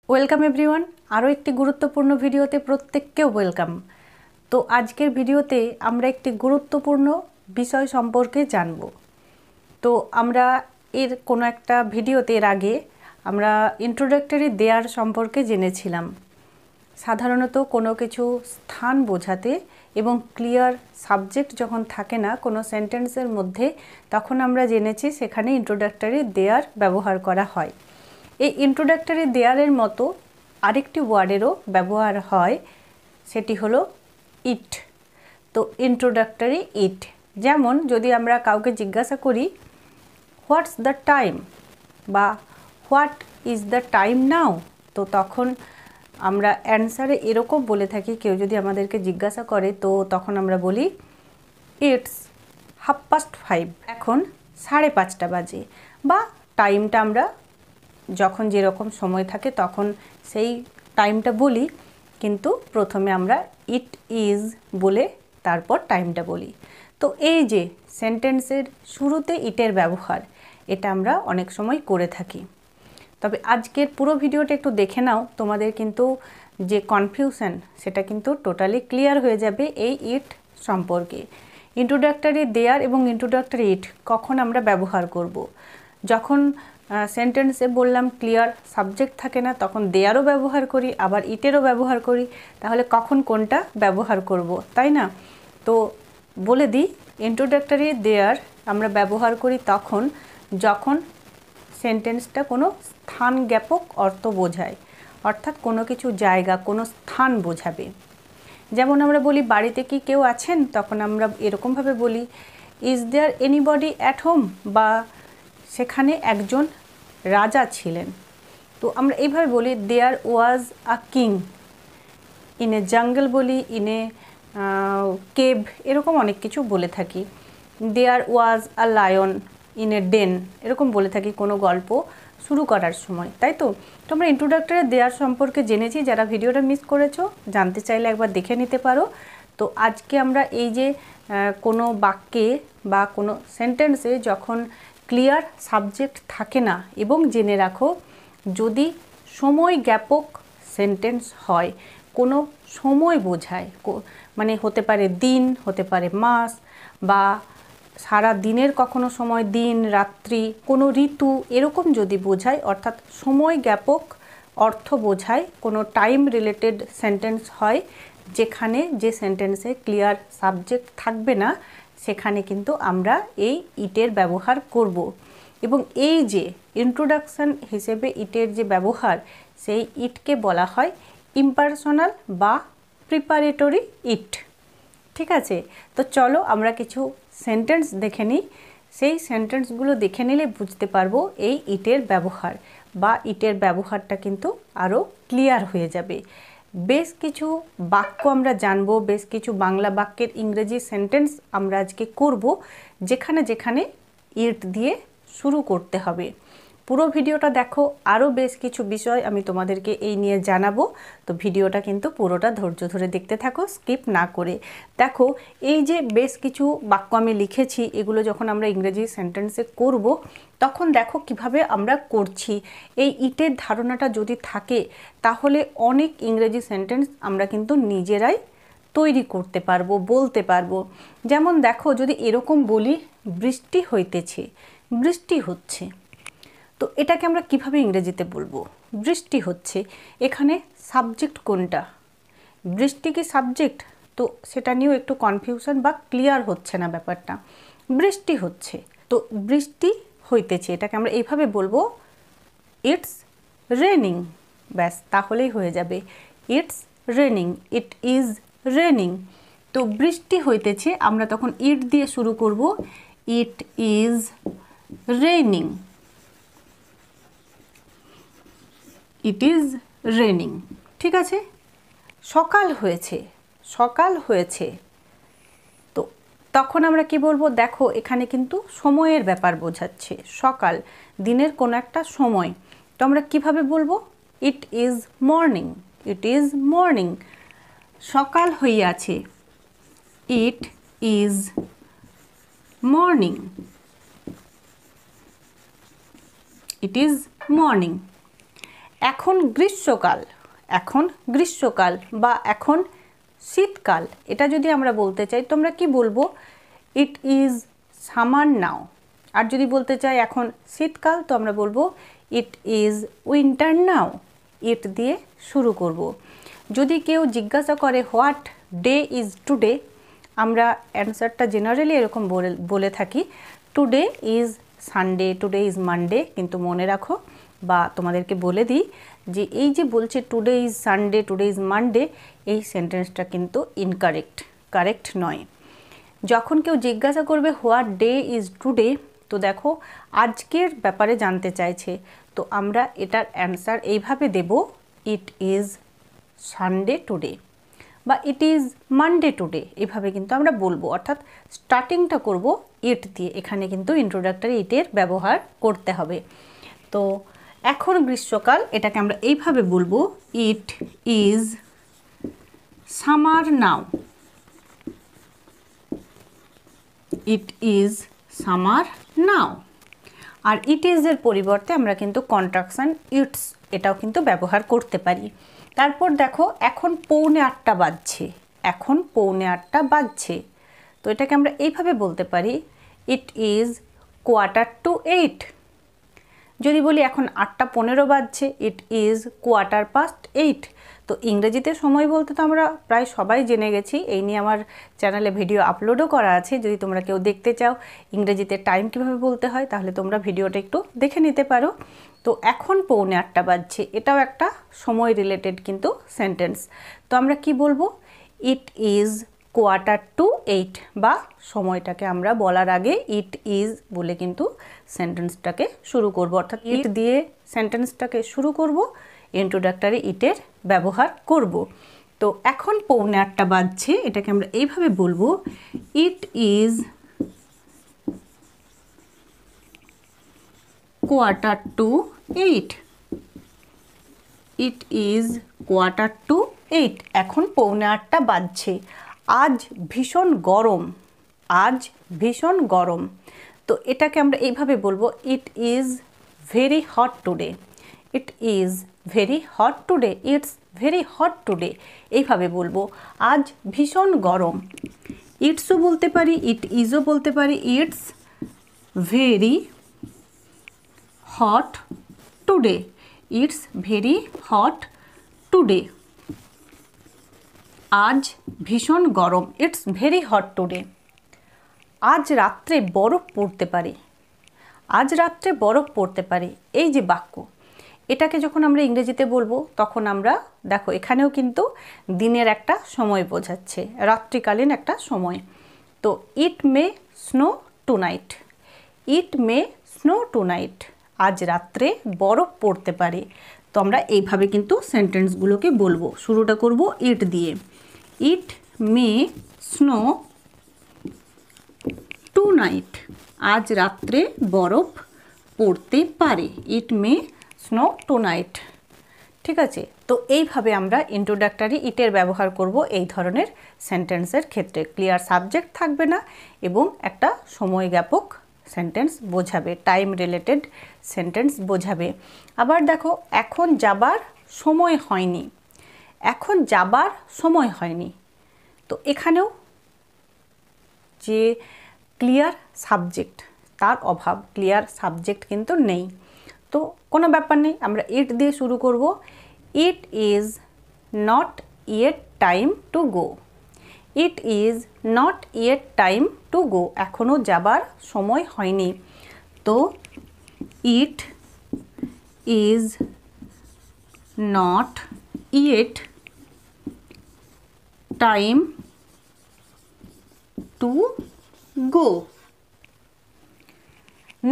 Welcome everyone, আরও একটি গুরুত্বপূর্ণ ভিডিওতে প্রত্যেককেও ওয়েলকাম। তো আজকের ভিডিওতে আমরা একটি গুরুত্বপূর্ণ বিষয় সম্পর্কে জানব। তো আমরা এর কোনো একটা ভিডিওতে এর আগে আমরা ইন্ট্রোডাক্টরি দেয়ার সম্পর্কে জেনেছিলাম। সাধারণত কোনো কিছু স্থান বোঝাতে এবং ক্লিয়ার সাবজেক্ট যখন থাকে না কোনো সেন্টেন্সের মধ্যে, তখন আমরা জেনেছি সেখানে ইন্ট্রোডাক্টরি দেয়ার ব্যবহার করা হয়। এই ইন্ট্রোডাক্টরি দেয়ারের মতো আরেকটি ওয়ার্ডেরও ব্যবহার হয়, সেটি হলো ইট। তো ইন্ট্রোডাক্টরি ইট, যেমন যদি আমরা কাউকে জিজ্ঞাসা করি হোয়াটস দ্য টাইম বা হোয়াট ইজ দ্য টাইম নাও, তো তখন আমরা অ্যান্সারে এরকম বলে থাকি। কেউ যদি আমাদেরকে জিজ্ঞাসা করে তো তখন আমরা বলি ইটস 5:30, এখন 5:30 বাজে। বা টাইমটা আমরা যখন যেরকম সময় থাকে তখন সেই টাইমটা বলি, কিন্তু প্রথমে আমরা ইট ইজ বলে তারপর টাইমটা বলি। তো এই যে সেন্টেন্সের শুরুতে ইটের ব্যবহার, এটা আমরা অনেক সময় করে থাকি। তবে আজকের পুরো ভিডিওটা একটু দেখে নাও, তোমাদের কিন্তু যে কনফিউশন সেটা কিন্তু টোটালি ক্লিয়ার হয়ে যাবে এই ইট সম্পর্কে। ইন্ট্রোডাক্টরি দেয়ার এবং ইন্ট্রোডাক্টরি ইট কখন আমরা ব্যবহার করব? যখন সেন্টেন্সে বললাম ক্লিয়ার সাবজেক্ট থাকে না, তখন দেয়ারও ব্যবহার করি, আবার ইটেরও ব্যবহার করি। তাহলে কখন কোনটা ব্যবহার করব, তাই না? তো বলে দিই, ইন্ট্রোডাক্টরি দেয়ার আমরা ব্যবহার করি তখন যখন সেন্টেন্সটা কোনো স্থান জ্ঞাপক অর্থ বোঝায়, অর্থাৎ কোনো কিছু জায়গা, কোনো স্থান বোঝাবে। যেমন আমরা বলি বাড়িতে কি কেউ আছেন, তখন আমরা এরকমভাবে বলি is there anybody at home, বা সেখানে একজন রাজা ছিলেন। তো আমরা এইভাবে বলি দেয়ার ওয়াজ আ কিং ইন এ জঙ্গল, বলি ইন এ কেভ, এরকম অনেক কিছু বলে থাকি। দেয়ার ওয়াজ আ লায়ন ইন এ ডেন, এরকম বলে থাকি কোনো গল্প শুরু করার সময়, তাই তো? তোমরা ইন্ট্রোডাক্টরি দেয়ার সম্পর্কে জেনেছি, যারা ভিডিওটা মিস করেছো জানতে চাইলে একবার দেখে নিতে পারো। তো আজকে আমরা এই যে কোনো বাক্যে বা কোনো সেন্টেন্সে যখন ক্লিয়ার সাবজেক্ট থাকে না, এবং জেনে রাখো যদি সময় জ্ঞাপক সেন্টেন্স হয়, কোনো সময় বোঝায়, মানে হতে পারে দিন, হতে পারে মাস, বা সারা দিনের কখনো সময়, দিন রাত্রি, কোনো ঋতু, এরকম যদি বোঝায়, অর্থাৎ সময় জ্ঞাপক অর্থ বোঝায়, কোনো টাইম রিলেটেড সেন্টেন্স হয়, যেখানে যে সেন্টেন্সে ক্লিয়ার সাবজেক্ট থাকবে না, সেখানে কিন্তু আমরা এই ইটের ব্যবহার করব। এবং এই যে ইন্ট্রোডাকশন হিসেবে ইটের যে ব্যবহার, সেই ইটকে বলা হয় ইম্পার্সোনাল বা প্রিপারেটরি ইট। ঠিক আছে, তো চলো আমরা কিছু সেন্টেন্স দেখে নিই। সেই সেন্টেন্সগুলো দেখে নিলে বুঝতে পারবো এই ইটের ব্যবহার, বা ইটের ব্যবহারটা কিন্তু আরও ক্লিয়ার হয়ে যাবে। বেশ কিছু বাক্য আমরা জানবো, বেশ কিছু বাংলা বাক্যের ইংরেজি সেন্টেন্স আমরা আজকে করব, যেখানে যেখানে ইট দিয়ে শুরু করতে হবে। পুরো ভিডিওটা দেখো, আরও বেশ কিছু বিষয় আমি তোমাদেরকে এই নিয়ে জানাবো। তো ভিডিওটা কিন্তু পুরোটা ধৈর্য ধরে দেখতে থাকো, স্কিপ না করে। দেখো, এই যে বেশ কিছু বাক্য আমি লিখেছি, এগুলো যখন আমরা ইংরেজি সেন্টেন্সে করব, তখন দেখো কিভাবে আমরা করছি। এই ইটের ধারণাটা যদি থাকে, তাহলে অনেক ইংরেজি সেন্টেন্স আমরা কিন্তু নিজেরাই তৈরি করতে পারবো, বলতে পারবো। যেমন দেখো, যদি এরকম বলি বৃষ্টি হইতেছে, বৃষ্টি হচ্ছে, তো এটাকে আমরা কিভাবে ইংরেজিতে বলবো? বৃষ্টি হচ্ছে, এখানে সাবজেক্ট কোনটা? বৃষ্টি কি সাবজেক্ট? তো সেটা নিয়েও একটু কনফিউশন বা ক্লিয়ার হচ্ছে না ব্যাপারটা। বৃষ্টি হচ্ছে, তো বৃষ্টি হইতেছে, এটাকে আমরা এইভাবে বলবো ইটস রেনিং, ব্যাস, তাহলেই হয়ে যাবে। It's raining, it is raining. তো বৃষ্টি হইতেছে, আমরা তখন ইট দিয়ে শুরু করব, it is raining, it is raining. ঠিক আছে। সকাল হয়েছে, সকাল হয়েছে, তো তখন আমরা কি বলবো? দেখো, এখানে কিন্তু সময়ের ব্যাপার বোঝাচ্ছে, সকাল, দিনের কোনো একটা সময়। তো আমরা কিভাবে বলবো? It is morning, it is morning. সকাল হইয়াছে, it is morning, it is morning. এখন গ্রীষ্মকাল, এখন গ্রীষ্মকাল বা এখন শীতকাল, এটা যদি আমরা বলতে চাই তোমরা কি বলবো? It is summer now. আর যদি বলতে চাই এখন শীতকাল, তো আমরা বলবো ইট ইজ উইন্টার নাও। ইট দিয়ে শুরু করব। যদি কেউ জিজ্ঞাসা করে হোয়াট ডে ইজ টুডে, আমরা অ্যান্সারটা জেনারেলি এরকম বলে থাকি, today is Sunday, today is Monday. কিন্তু মনে রাখো বা তোমাদেরকে বলে দিই যে এই যে বলছে today is Sunday, today is Monday, এই সেন্টেন্সটা কিন্তু ইনকারেক্ট, কারেক্ট নয়। যখন কেউ জিজ্ঞাসা করবে হোয়াট ডে ইজ টুডে, তো দেখো আজকের ব্যাপারে জানতে চাইছে, তো আমরা এটার অ্যান্সার এইভাবে দেব, ইট ইজ সানডে টুডে বা ইট ইজ মানডে টুডে, এভাবে কিন্তু আমরা বলবো। অর্থাৎ স্টার্টিংটা করব ইট দিয়ে। এখানে কিন্তু ইন্ট্রোডাক্টরি ইটের ব্যবহার করতে হবে। তো এখন গ্রীষ্মকাল, এটাকে আমরা এইভাবে বলবো, it is summer now. It is summer now. আর ইট ইজের পরিবর্তে আমরা কিন্তু কন্ট্রাকশন ইটস, এটাও কিন্তু ব্যবহার করতে পারি। তারপর দেখো এখন 7:45 বাজছে, এখন 7:45 বাজছে, তো এটাকে আমরা এইভাবে বলতে পারি, ইট ইজ 7:45। যদি বলি এখন 8:15 বাজছে, ইট ইজ 8:15। তো ইংরেজিতে সময় বলতে তো আমরা প্রায় সবাই জেনে গেছি, এই নিয়ে আমার চ্যানেলে ভিডিও আপলোডও করা আছে। যদি তোমরা কেউ দেখতে চাও ইংরেজিতে টাইম কীভাবে বলতে হয়, তাহলে তোমরা ভিডিওটা একটু দেখে নিতে পারো। তো এখন 7:45 বাজছে, এটাও একটা সময় রিলেটেড কিন্তু সেন্টেন্স। তো আমরা কি বলবো? ইট ইজ 7:45, বা সময়টাকে আমরা বলার আগে ইট ইজ বলে কিন্তু সেন্টেন্সটাকে শুরু করব। অর্থাৎ ইট দিয়ে সেন্টেন্সটাকে শুরু করব, ইন্ট্রোডাক্টরি ইটের ব্যবহার করব। তো এখন 7:45 বাজছে, এটাকে আমরা এইভাবে বলবো, ইট ইজ 7:45। It is 7:45। এখন 7:45 বাজছে। আজ ভীষণ গরম, আজ ভীষণ গরম। তো এটাকে আমরা এইভাবে বলবো, it is very hot today. It is very hot today, it's very hot today, এইভাবে বলবো। আজ ভীষণ গরম। ইটসও বলতে পারি, ইট ইজও বলতে পারি, it's very hot today. It's very hot today. আজ ভীষণ গরম, ইটস ভেরি হট টুডে। আজ রাত্রে বরফ পড়তে পারে। আজ রাত্রে বরফ পড়তে পারে, এই যে বাক্য, এটাকে যখন আমরা ইংরেজিতে বলবো তখন আমরা দেখো এখানেও কিন্তু দিনের একটা সময় বোঝাচ্ছে, রাত্রিকালীন একটা সময়। তো ইট মে স্নো টুনাইট। ইট মে স্নো টুনাইট, আজ রাত্রে বরফ পড়তে পারে। তো আমরা এইভাবে কিন্তু সেন্টেন্সগুলোকে বলবো। শুরুটা করব ইট দিয়ে, ইট মে স্নো টুনাইট, আজ রাত্রে বরফ পড়তে পারে। ইট মে স্নো টুনাইট, ঠিক আছে। তো এইভাবে আমরা ইন্ট্রোডাক্টরি ইটের ব্যবহার করব এই ধরনের সেন্টেন্সের ক্ষেত্রে। ক্লিয়ার সাবজেক্ট থাকবে না এবং একটা সময় জ্ঞাপক সেন্টেন্স বোঝাবে, টাইম রিলেটেড সেন্টেন্স বোঝাবে। আবার দেখো এখন যাবার সময় হয়নি। এখন যাবার সময় হয়নি, তো এখানেও যে ক্লিয়ার সাবজেক্ট তার অভাব, ক্লিয়ার সাবজেক্ট কিন্তু নেই। তো কোনো ব্যাপার নেই, আমরা ইট দিয়ে শুরু করব। It is not yet time to go. It is not yet time to go, এখনও যাবার সময় হয়নি। তো it is not yet time to go.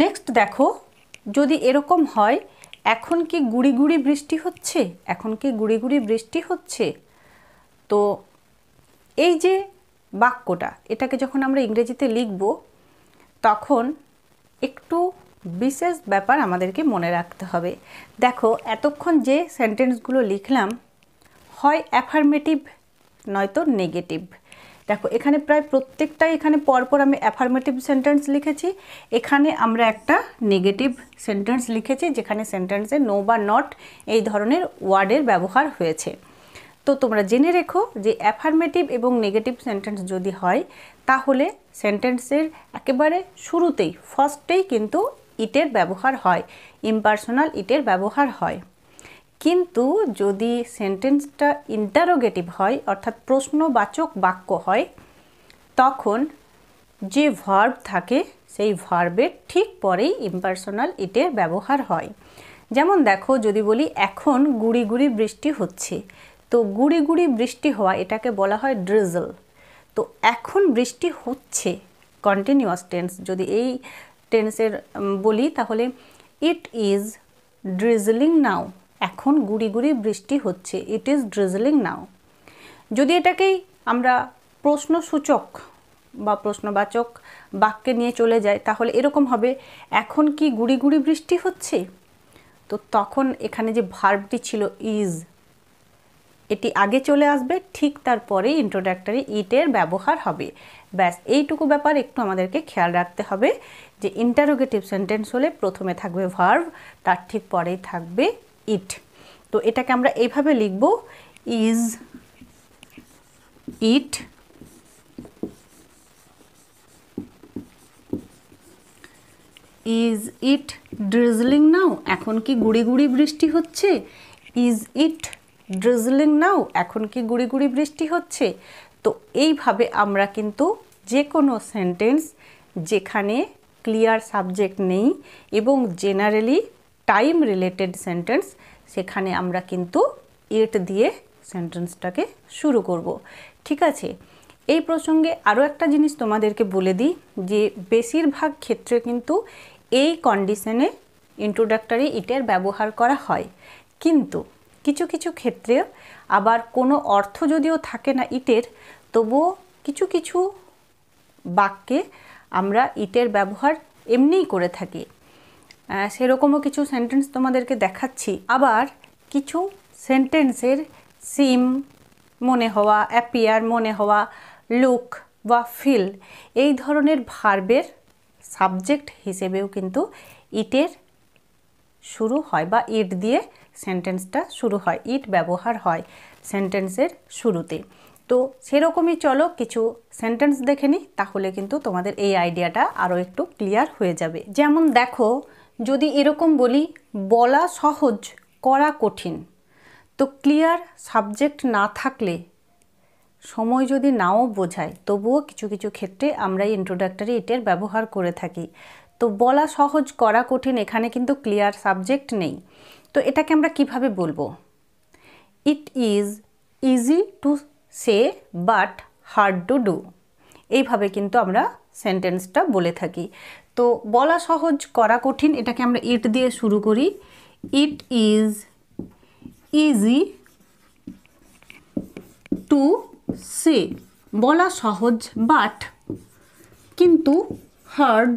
Next দেখো, যদি এরকম হয়, এখন কি গুড়ি গুড়ি বৃষ্টি হচ্ছে। এখন কি গুড়ি গুড়ি বৃষ্টি হচ্ছে। তো এই যে বাক্যটা, এটাকে যখন আমরা ইংরেজিতে লিখব তখন একটু বিশেষ ব্যাপার আমাদেরকে মনে রাখতে হবে। দেখো এতক্ষণ যে সেন্টেন্সগুলো লিখলাম, হয় অ্যাফার্মেটিভ নয়তো নেগেটিভ। দেখো এখানে প্রায় প্রত্যেকটাই এখানে পরপর আমি অ্যাফার্মেটিভ সেন্টেন্স লিখেছি, এখানে আমরা একটা নেগেটিভ সেন্টেন্স লিখেছি যেখানে সেন্টেন্সে নো বা নট এই ধরনের ওয়ার্ডের ব্যবহার হয়েছে। তো তোমরা জেনে রেখো যে অ্যাফার্মেটিভ এবং নেগেটিভ সেন্টেন্স যদি হয় তাহলে সেন্টেন্সের একেবারে শুরুতেই ফার্স্টেই কিন্তু ইটের ব্যবহার হয়, ইম্পার্সোনাল ইটের ব্যবহার হয়। কিন্তু যদি সেন্টেন্সটা ইন্টারোগেটিভ হয় অর্থাৎ প্রশ্নবাচক বাক্য হয় তখন যে ভার্ব থাকে সেই ভার্বের ঠিক পরেই ইম্পার্সোনাল ইটের ব্যবহার হয়। যেমন দেখো যদি বলি এখন গুড়ি গুড়ি বৃষ্টি হচ্ছে, তো গুড়ি গুড়ি বৃষ্টি হওয়া এটাকে বলা হয় ড্রিজল। তো এখন বৃষ্টি হচ্ছে কন্টিনিউয়াস টেন্স, যদি এই টেন্সের বলি তাহলে ইট ইজ ড্রিজলিং নাও, এখন গুড়ি গুড়ি বৃষ্টি হচ্ছে, ইট ইজ ড্রিজলিং নাও। যদি এটাকেই আমরা প্রশ্নসূচক বা প্রশ্নবাচক বাক্যে নিয়ে চলে যাই তাহলে এরকম হবে এখন কি গুড়ি গুড়ি বৃষ্টি হচ্ছে। তো তখন এখানে যে ভার্বটি ছিল ইজ, এটি আগে চলে আসবে, ঠিক তারপরে ইন্ট্রোডাক্টরি ইটের ব্যবহার হবে। ব্যাস এইটুকু ব্যাপার একটু আমাদেরকে খেয়াল রাখতে হবে যে ইন্টারোগেটিভ সেন্টেন্স হলে প্রথমে থাকবে ভার্ব, তার ঠিক পরেই থাকবে ইট। তো এটাকে আমরা এইভাবে লিখব, is it is it drizzling now, এখন কি গুড়ি গুড়ি বৃষ্টি হচ্ছে। ইজ ইট ড্রিজলিং নাও, এখন কি গুড়ি গুড়ি বৃষ্টি হচ্ছে। তো এইভাবে আমরা কিন্তু যে কোনো সেন্টেন্স যেখানে ক্লিয়ার সাবজেক্ট নেই এবং জেনারেলি টাইম রিলেটেড সেন্টেন্স সেখানে আমরা কিন্তু ইট দিয়ে সেন্টেন্সটাকে শুরু করব। ঠিক আছে, এই প্রসঙ্গে আরও একটা জিনিস তোমাদেরকে বলে দিই যে বেশিরভাগ ক্ষেত্রে কিন্তু এই কন্ডিশনে ইন্ট্রোডাক্টরি ইটের ব্যবহার করা হয়, কিন্তু কিছু কিছু ক্ষেত্রে আবার কোনো অর্থ যদিও থাকে না ইটের, তবুও কিছু কিছু বাক্যে আমরা ইটের ব্যবহার এমনিই করে থাকি। সেরকমও কিছু সেন্টেন্স তোমাদেরকে দেখাচ্ছি। আবার কিছু সেন্টেন্সের সিম মনে হওয়া, অ্যাপিয়ার মনে হওয়া, লুক বা ফিল এই ধরনের ভার্বের সাবজেক্ট হিসেবেও কিন্তু ইটের শুরু হয় বা ইট দিয়ে সেন্টেন্সটা শুরু হয়, ইট ব্যবহার হয় সেন্টেন্সের শুরুতে। তো সেরকমই চলো কিছু সেন্টেন্স দেখে নিই, তাহলে কিন্তু তোমাদের এই আইডিয়াটা আরও একটু ক্লিয়ার হয়ে যাবে। যেমন দেখো যদি এরকম বলি বলা সহজ করা কঠিন, তো ক্লিয়ার সাবজেক্ট না থাকলে সময় যদি নাও বোঝায় তবুও কিছু কিছু ক্ষেত্রে আমরা ইন্ট্রোডাক্টরি ইটের ব্যবহার করে থাকি। তো বলা সহজ করা কঠিন এখানে কিন্তু ক্লিয়ার সাবজেক্ট নেই, তো এটাকে আমরা কিভাবে বলবো? It is easy to say but hard to do, এইভাবে কিন্তু আমরা সেন্টেন্সটা বলে থাকি। তো বলা সহজ করা কঠিন এটাকে আমরা ইট দিয়ে শুরু করি। It is easy to say, বলা সহজ বাট কিন্তু hard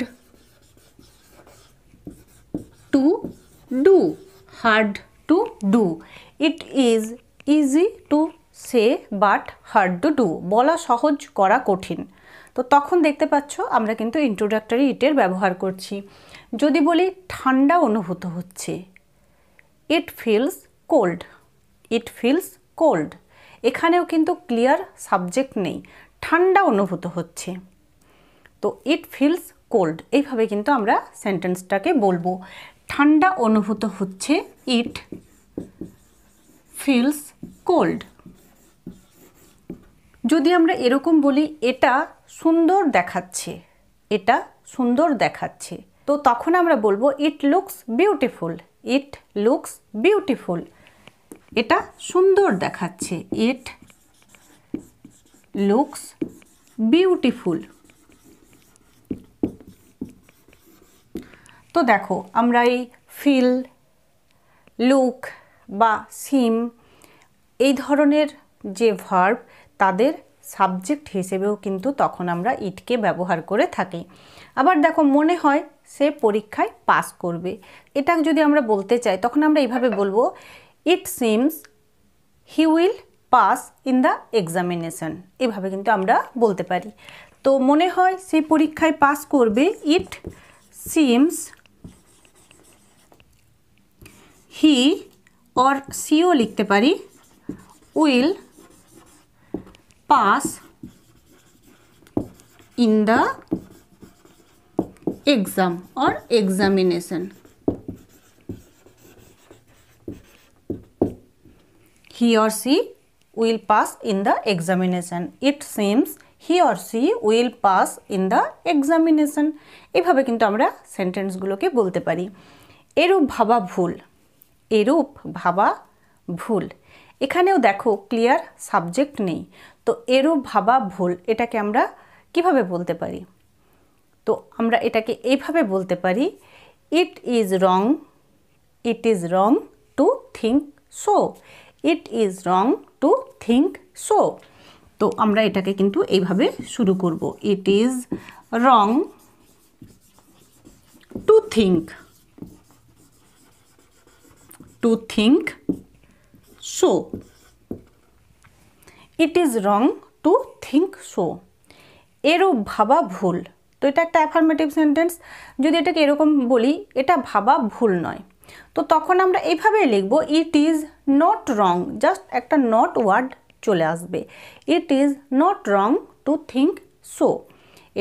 to do, hard to do. It is easy to say but hard to do, বলা সহজ করা কঠিন। তো তখন দেখতে পাচ্ছ আমরা কিন্তু ইন্ট্রোডাক্টরি ইটের ব্যবহার করছি। যদি বলি ঠান্ডা অনুভূত হচ্ছে, it feels cold, it feels cold, এখানেও কিন্তু ক্লিয়ার সাবজেক্ট নেই, ঠান্ডা অনুভূত হচ্ছে। তো ইট ফিলস কোল্ড এইভাবে কিন্তু আমরা সেন্টেন্সটাকে বলবো, ঠান্ডা অনুভূত হচ্ছে, ইট ফিলস কোল্ড। যদি আমরা এরকম বলি এটা সুন্দর দেখাচ্ছে, এটা সুন্দর দেখাচ্ছে, তো তখন আমরা বলবো it looks beautiful, it looks beautiful, এটা সুন্দর দেখাচ্ছে, ইট লুকস বিউটিফুল। তো দেখো আমরা এই ফিল, লুক বা সিম এই ধরনের যে ভার্ব তাদের সাবজেক্ট হিসেবেও কিন্তু তখন আমরা ইটকে ব্যবহার করে থাকি। আবার দেখো মনে হয় সে পরীক্ষায় পাস করবে, এটা যদি আমরা বলতে চাই তখন আমরা এইভাবে বলবো ইট seems he will pass in the examination, এভাবে কিন্তু আমরা বলতে পারি। তো মনে হয় সে পরীক্ষায় পাস করবে, it seems he or she লিখতে পারি, will pass in the exam or examination. He or she will pass in the examination. It seems he or she will pass in the examination. এভাবে কিন্তু আমরা সেন্টেন্সগুলোকে বলতে পারি। এরূপ ভাবা ভুল, এরূপ ভাবা ভুল। এখানেও দেখো ক্লিয়ার সাবজেক্ট নেই, তো এরূপ ভাবা ভুল এটাকে আমরা কিভাবে বলতে পারি? তো আমরা এটাকে এইভাবে বলতে পারি, it is wrong, it is wrong to think so, it is wrong to think so. তো আমরা এটাকে কিন্তু এইভাবে শুরু করব, it is wrong to think, to think so, it is wrong to think so. এরূপ ভাবা ভুল, তো এটা একটা অ্যাফার্মেটিভ সেন্টেন্স। যদি এটাকে এরকম বলি, এটা ভাবা ভুল নয়, তো তখন আমরা এইভাবে লিখব, it is not wrong, just একটা নট ওয়ার্ড চলে আসবে, it is not wrong to think so,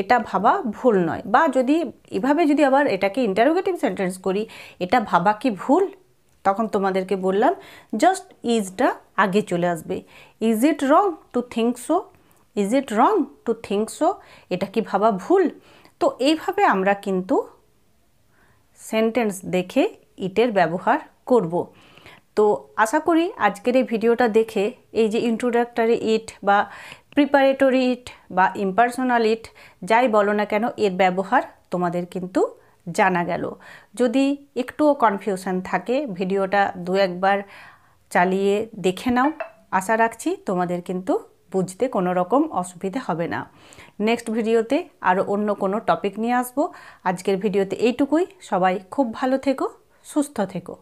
এটা ভাবা ভুল নয়। বা যদি এভাবে যদি আবার এটাকে ইন্টারোগেটিভ সেন্টেন্স করি, এটা ভাবা কি ভুল, তখন তোমাদেরকে বললাম জাস্ট ইজটা আগে চলে আসবে, is it wrong to think so, is it wrong to think so, এটা কি ভাবা ভুল। তো এইভাবে আমরা কিন্তু সেন্টেন্স দেখে ইটের ব্যবহার করব। তো আশা করি আজকের এই ভিডিওটা দেখে এই যে ইন্ট্রোডাক্টরি ইট বা প্রিপারেটরি ইট বা ইম্পার্সোনাল ইট যাই বলো না কেন, এর ব্যবহার তোমাদের কিন্তু জানা গেল। যদি একটুও কনফিউশন থাকে, ভিডিওটা দু একবার চালিয়ে দেখে নাও, আশা রাখছি তোমাদের কিন্তু বুঝতে কোনো রকম অসুবিধা হবে না। নেক্সট ভিডিওতে আরও অন্য কোনো টপিক নিয়ে আসবো। আজকের ভিডিওতে এইটুকুই। সবাই খুব ভালো থেকো, সুস্থ থেকো।